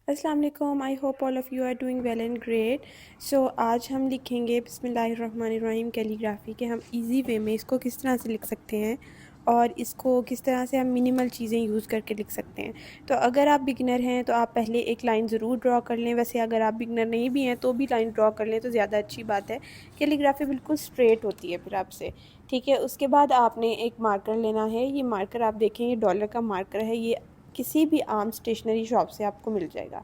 अस्सलाम वालेकुम। I hope all of you are doing well and great. So आज हम लिखेंगे बिस्मिल्लाहिर्रहमानिर्रहीम कैलीग्राफी के हम इजी वे में इसको किस तरह से लिख सकते हैं और इसको किस तरह से हम मिनिमल चीज़ें यूज़ करके लिख सकते हैं। तो अगर आप बिगिनर हैं तो आप पहले एक लाइन ज़रूर ड्रॉ कर लें। वैसे अगर आप बिगिनर नहीं भी हैं तो भी लाइन ड्रॉ कर लें तो ज़्यादा अच्छी बात है। कैलीग्राफी बिल्कुल स्ट्रेट होती है फिर आपसे। ठीक है, उसके बाद आपने एक मार्कर लेना है। ये मार्कर आप देखें, ये डॉलर का मार्कर है। ये किसी भी आम स्टेशनरी शॉप से आपको मिल जाएगा।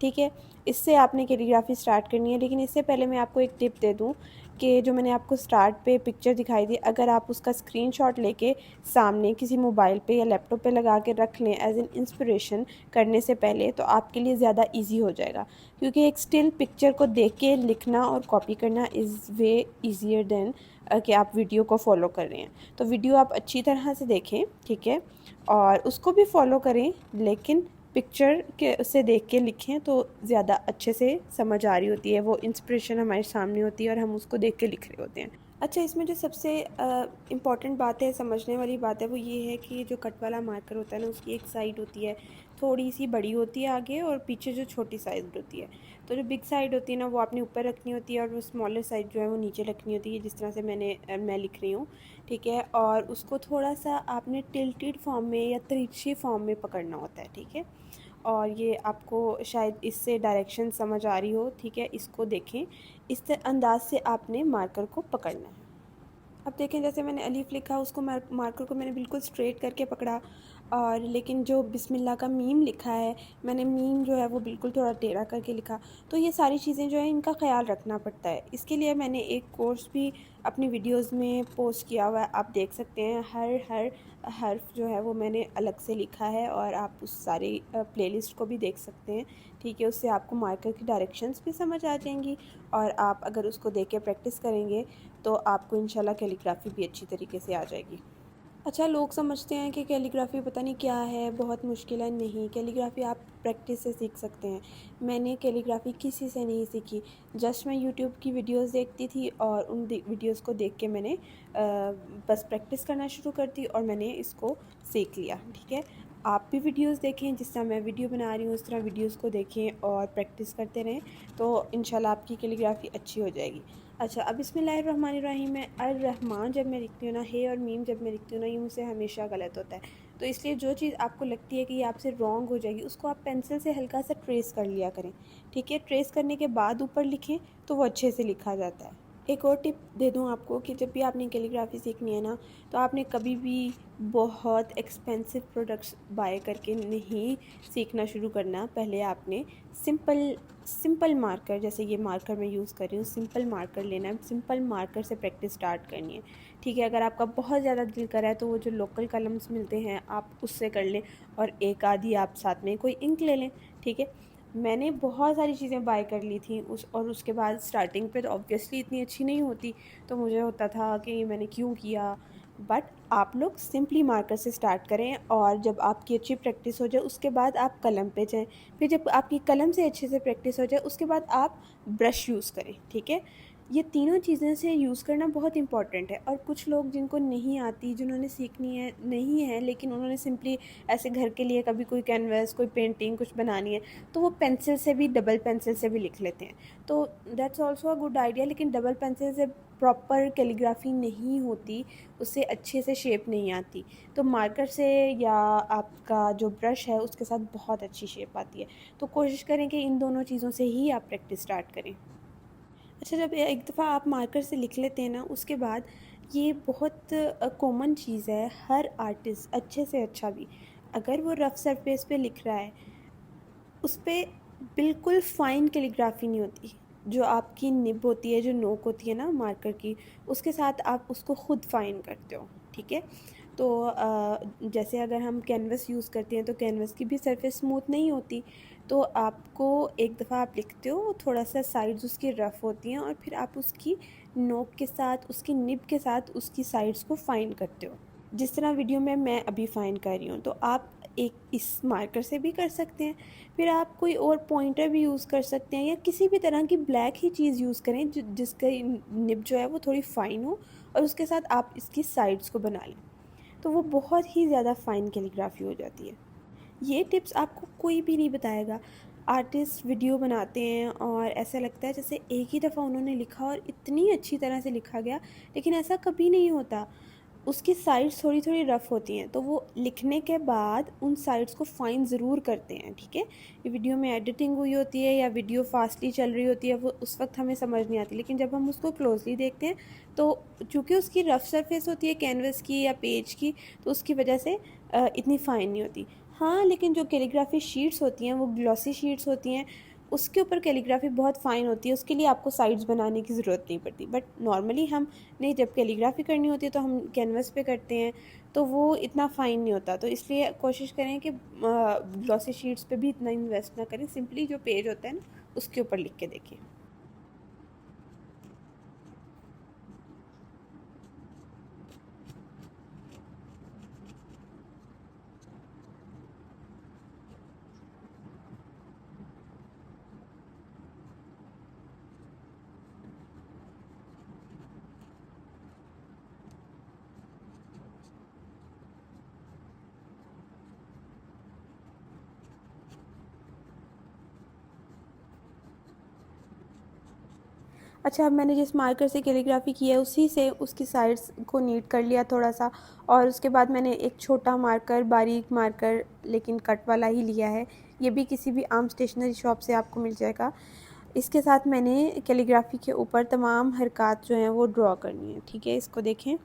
ठीक है, इससे आपने कैलीग्राफी स्टार्ट करनी है। लेकिन इससे पहले मैं आपको एक टिप दे दूं कि जो मैंने आपको स्टार्ट पे पिक्चर दिखाई थी, अगर आप उसका स्क्रीनशॉट लेके सामने किसी मोबाइल पे या लैपटॉप पे लगा के रख लें एज एन इंस्पिरेशन करने से पहले, तो आपके लिए ज़्यादा ईजी हो जाएगा। क्योंकि एक स्टिल पिक्चर को देख के लिखना और कॉपी करना इज़ वे ईजियर देन कि आप वीडियो को फॉलो कर रहे हैं। तो वीडियो आप अच्छी तरह से देखें, ठीक है, और उसको भी फॉलो करें, लेकिन पिक्चर के से देख के लिखें तो ज़्यादा अच्छे से समझ आ रही होती है। वो इंस्पिरेशन हमारे सामने होती है और हम उसको देख के लिख रहे होते हैं। अच्छा, इसमें जो सबसे इम्पॉर्टेंट बात है, समझने वाली बात है, वो ये है कि जो कट वाला मार्कर होता है ना, उसकी एक साइड होती है थोड़ी सी बड़ी होती है आगे, और पीछे जो छोटी साइड होती है। तो जो बिग साइड होती है ना, वो आपने ऊपर रखनी होती है, और वो स्मॉलर साइड जो है वो नीचे रखनी होती है, जिस तरह से मैं लिख रही हूँ। ठीक है, और उसको थोड़ा सा आपने टिल्टेड फॉर्म में या तिरछी फॉर्म में पकड़ना होता है। ठीक है, और ये आपको शायद इससे डायरेक्शन समझ आ रही हो। ठीक है, इसको देखें, इस अंदाज से आपने मार्कर को पकड़ना है। अब देखें, जैसे मैंने अलीफ लिखा, उसको मार्कर को मैंने बिल्कुल स्ट्रेट करके पकड़ा, और लेकिन जो बिस्मिल्लाह का मीम लिखा है, मैंने मीम जो है वो बिल्कुल थोड़ा टेढ़ा करके लिखा। तो ये सारी चीज़ें जो है, इनका ख्याल रखना पड़ता है। इसके लिए मैंने एक कोर्स भी अपनी वीडियोस में पोस्ट किया हुआ है, आप देख सकते हैं। हर हर हर्फ जो है वो मैंने अलग से लिखा है, और आप उस सारी प्लेलिस्ट को भी देख सकते हैं। ठीक है, उससे आपको मार्कर की डायरेक्शंस भी समझ आ जाएंगी, और आप अगर उसको देख के प्रैक्टिस करेंगे तो आपको इंशाल्लाह कैलीग्राफी भी अच्छी तरीके से आ जाएगी। अच्छा, लोग समझते हैं कि कैलीग्राफी पता नहीं क्या है, बहुत मुश्किल है। नहीं, कैलीग्राफी आप प्रैक्टिस से सीख सकते हैं। मैंने कैलीग्राफी किसी से नहीं सीखी, जस्ट मैं यूट्यूब की वीडियोस देखती थी, और उन वीडियोस को देख के मैंने बस प्रैक्टिस करना शुरू कर दी, और मैंने इसको सीख लिया। ठीक है, आप भी वीडियोस देखें, जिस तरह मैं वीडियो बना रही हूँ उस तरह वीडियोस को देखें और प्रैक्टिस करते रहें, तो इंशाल्लाह आपकी कैलीग्राफी अच्छी हो जाएगी। अच्छा, अब बिस्मिल्लाहिर्रहमानिर्रहीम में अर-रहमान जब मैं लिखती हूँ ना, हे और मीम जब मैं लिखती हूँ ना, ये मुझसे हमेशा गलत होता है। तो इसलिए जो चीज़ आपको लगती है कि ये आपसे रॉन्ग हो जाएगी, उसको आप पेंसिल से हल्का सा ट्रेस कर लिया करें। ठीक है, ट्रेस करने के बाद ऊपर लिखें तो वो अच्छे से लिखा जाता है। एक और टिप दे दूँ आपको कि जब भी आपने कैलीग्राफी सीखनी है ना, तो आपने कभी भी बहुत एक्सपेंसिव प्रोडक्ट्स बाय करके नहीं सीखना शुरू करना। पहले आपने सिंपल सिंपल मार्कर, जैसे ये मार्कर मैं यूज़ कर रही हूँ, सिंपल मार्कर लेना है। सिंपल मार्कर से प्रैक्टिस स्टार्ट करनी है। ठीक है, अगर आपका बहुत ज़्यादा दिल कर रहा है तो वो जो लोकल कलम्स मिलते हैं आप उससे कर लें, और एक आधी आप साथ में कोई इंक ले लें। ठीक है, मैंने बहुत सारी चीज़ें बाय कर ली थी और उसके बाद स्टार्टिंग पे तो ऑब्वियसली इतनी अच्छी नहीं होती, तो मुझे होता था कि मैंने क्यों किया। बट आप लोग सिंपली मार्कर से स्टार्ट करें, और जब आपकी अच्छी प्रैक्टिस हो जाए उसके बाद आप कलम पे जाएं। फिर जब आपकी कलम से अच्छे से प्रैक्टिस हो जाए उसके बाद आप ब्रश यूज़ करें। ठीक है, ये तीनों चीज़ें से यूज़ करना बहुत इंपॉर्टेंट है। और कुछ लोग जिनको नहीं आती, जिन्होंने सीखनी है नहीं है, लेकिन उन्होंने सिंपली ऐसे घर के लिए कभी कोई कैनवस, कोई पेंटिंग कुछ बनानी है, तो वो पेंसिल से भी, डबल पेंसिल से भी लिख लेते हैं। तो that's also a good idea, लेकिन डबल पेंसिल से प्रॉपर कैलीग्राफी नहीं होती, उससे अच्छे से शेप नहीं आती। तो मार्कर से या आपका जो ब्रश है उसके साथ बहुत अच्छी शेप आती है। तो कोशिश करें कि इन दोनों चीज़ों से ही आप प्रैक्टिस स्टार्ट करें। अच्छा, जब एक दफ़ा आप मार्कर से लिख लेते हैं ना, उसके बाद ये बहुत कॉमन चीज़ है, हर आर्टिस्ट अच्छे से अच्छा भी अगर वो रफ़ सरफेस पे लिख रहा है, उस पे बिल्कुल फ़ाइन कैलीग्राफी नहीं होती। जो आपकी निब होती है, जो नोक होती है ना मार्कर की, उसके साथ आप उसको खुद फ़ाइन करते हो। ठीक है, तो जैसे अगर हम कैनवस यूज़ करते हैं तो कैनवस की भी सरफेस स्मूथ नहीं होती। तो आपको एक दफ़ा आप लिखते हो, थोड़ा सा साइड्स उसकी रफ़ होती हैं, और फिर आप उसकी नोक के साथ, उसकी निब के साथ उसकी साइड्स को फ़ाइन करते हो, जिस तरह वीडियो में मैं अभी फ़ाइन कर रही हूँ। तो आप एक इस मार्कर से भी कर सकते हैं। फिर आप कोई और पॉइंटर भी यूज़ कर सकते हैं, या किसी भी तरह की ब्लैक ही चीज़ यूज़ करें जिसका निब जो है वो थोड़ी फ़ाइन हो, और उसके साथ आप इसकी साइड्स को बना लें, तो वो बहुत ही ज़्यादा फ़ाइन कैलीग्राफी हो जाती है। ये टिप्स आपको कोई भी नहीं बताएगा। आर्टिस्ट वीडियो बनाते हैं और ऐसा लगता है जैसे एक ही दफ़ा उन्होंने लिखा और इतनी अच्छी तरह से लिखा गया, लेकिन ऐसा कभी नहीं होता। उसकी साइड्स थोड़ी-थोड़ी रफ़ होती हैं, तो वो लिखने के बाद उन साइड्स को फ़ाइन ज़रूर करते हैं, ठीक है? ये वीडियो में एडिटिंग हुई होती है या वीडियो फ़ास्टली चल रही होती है, वो उस वक़्त हमें समझ नहीं आती, लेकिन जब हम उसको क्लोज़ली देखते हैं, तो चूँकि उसकी रफ़ सरफ़ेस होती है कैनवस की या पेज की, तो उसकी वजह से इतनी फ़ाइन नहीं होती। हाँ, लेकिन जो कैलीग्राफ़ी शीट्स होती हैं, वो ग्लॉसी शीट्स होती हैं, उसके ऊपर कैलीग्राफ़ी बहुत फ़ाइन होती है, उसके लिए आपको साइड्स बनाने की ज़रूरत नहीं पड़ती। बट नॉर्मली हम नहीं, जब कैलीग्राफ़ी करनी होती है तो हम कैनवस पे करते हैं, तो वो इतना फ़ाइन नहीं होता। तो इसलिए कोशिश करें कि ग्लॉसी शीट्स पे भी इतना इन्वेस्ट ना करें, सिंपली जो पेज होता है ना, उसके ऊपर लिख के देखें। अच्छा, अब मैंने जिस मार्कर से कैलीग्राफ़ी की है उसी से उसकी साइड्स को नीट कर लिया थोड़ा-सा, और उसके बाद मैंने एक छोटा मार्कर, बारीक मार्कर लेकिन कट वाला ही लिया है। ये भी किसी भी आम स्टेशनरी शॉप से आपको मिल जाएगा। इसके साथ मैंने कैलीग्राफ़ी के ऊपर तमाम हरकत जो हैं वो ड्रॉ करनी है, ठीक है? इसको देखें।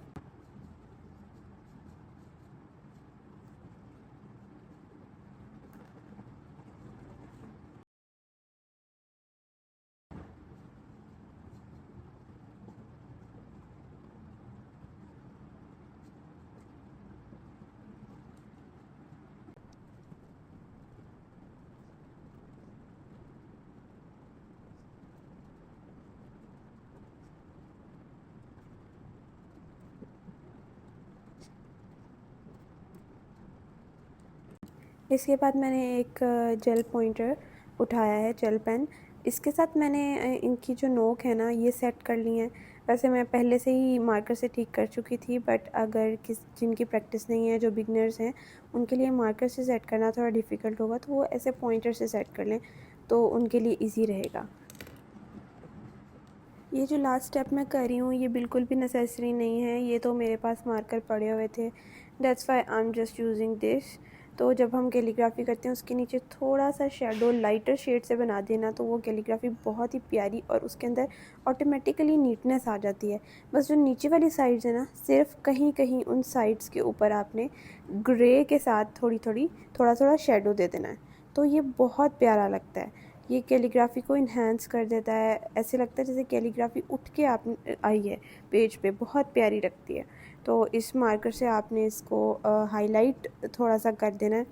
इसके बाद मैंने एक जेल पॉइंटर उठाया है, जेल पेन। इसके साथ मैंने इनकी जो नोक है ना, ये सेट कर ली हैं। वैसे मैं पहले से ही मार्कर से ठीक कर चुकी थी, बट अगर जिनकी प्रैक्टिस नहीं है, जो बिगनर्स हैं, उनके लिए मार्कर से सेट करना थोड़ा डिफ़िकल्ट होगा, तो वो ऐसे पॉइंटर से सेट कर लें, तो उनके लिए ईज़ी रहेगा। ये जो लास्ट स्टेप मैं कर रही हूँ, ये बिल्कुल भी नेसेसरी नहीं है, ये तो मेरे पास मार्कर पड़े हुए थे, that's why I am just using this. तो जब हम कैलीग्राफी करते हैं, उसके नीचे थोड़ा सा शेडो लाइटर शेड से बना देना, तो वो कैलीग्राफी बहुत ही प्यारी और उसके अंदर ऑटोमेटिकली नीटनेस आ जाती है। बस जो नीचे वाली साइड्स है ना, सिर्फ कहीं कहीं उन साइड्स के ऊपर आपने ग्रे के साथ थोड़ा थोड़ा शेडो दे देना है, तो ये बहुत प्यारा लगता है। ये कैलीग्राफ़ी को इन्हांस कर देता है, ऐसे लगता है जैसे कैलीग्राफ़ी उठ के आप आई है पेज पे, बहुत प्यारी लगती है। तो इस मार्कर से आपने इसको हाईलाइट थोड़ा सा कर देना है,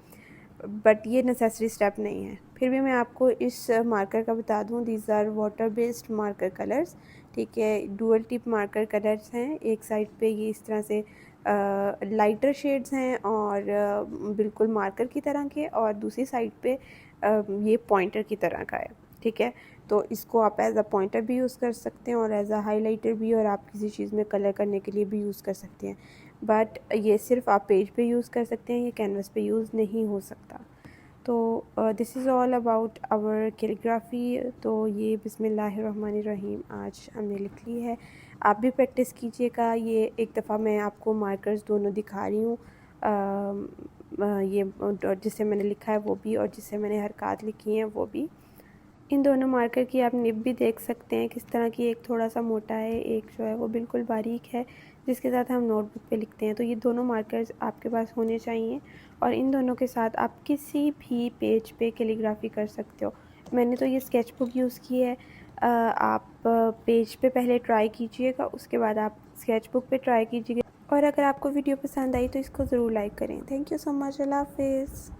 बट ये नेसेसरी स्टेप नहीं है। फिर भी मैं आपको इस मार्कर का बता दूं, these are water based marker colours, ठीक है? डुअल टिप मार्कर कलर्स हैं। एक साइड पे ये इस तरह से लाइटर शेड्स हैं और बिल्कुल मार्कर की तरह के, और दूसरी साइड पे ये पॉइंटर की तरह का है, ठीक है? तो इसको आप एज अ पॉइंटर भी यूज़ कर सकते हैं और एज अ हाइलाइटर भी, और आप किसी चीज़ में कलर करने के लिए भी यूज़ कर सकते हैं, बट ये सिर्फ आप पेज पे यूज़ कर सकते हैं, ये कैनवस पे यूज़ नहीं हो सकता। तो this is all about our calligraphy. तो ये बिस्मिल्लाहिर्रहमानिर्रहीम आज हमने लिख ली है। आप भी प्रैक्टिस कीजिएगा। ये एक दफ़ा मैं आपको मार्कर्स दोनों दिखा रही हूँ, ये जिससे मैंने लिखा है वो भी, और जिससे मैंने हरकत लिखी हैं वो भी। इन दोनों मार्कर की आप निब भी देख सकते हैं किस तरह की, एक थोड़ा सा मोटा है, एक जो है वो बिल्कुल बारीक है, जिसके साथ हम नोटबुक पे लिखते हैं। तो ये दोनों मार्कर्स आपके पास होने चाहिए, और इन दोनों के साथ आप किसी भी पेज पे कैलीग्राफी कर सकते हो। मैंने तो ये स्केच बुक यूज़ की है। आप पेज पे पहले ट्राई कीजिएगा, उसके बाद आप स्केच बुक पे ट्राई कीजिएगा। और अगर आपको वीडियो पसंद आई तो इसको ज़रूर लाइक करें। Thank you so much. अल्लाह हाफ़िज़।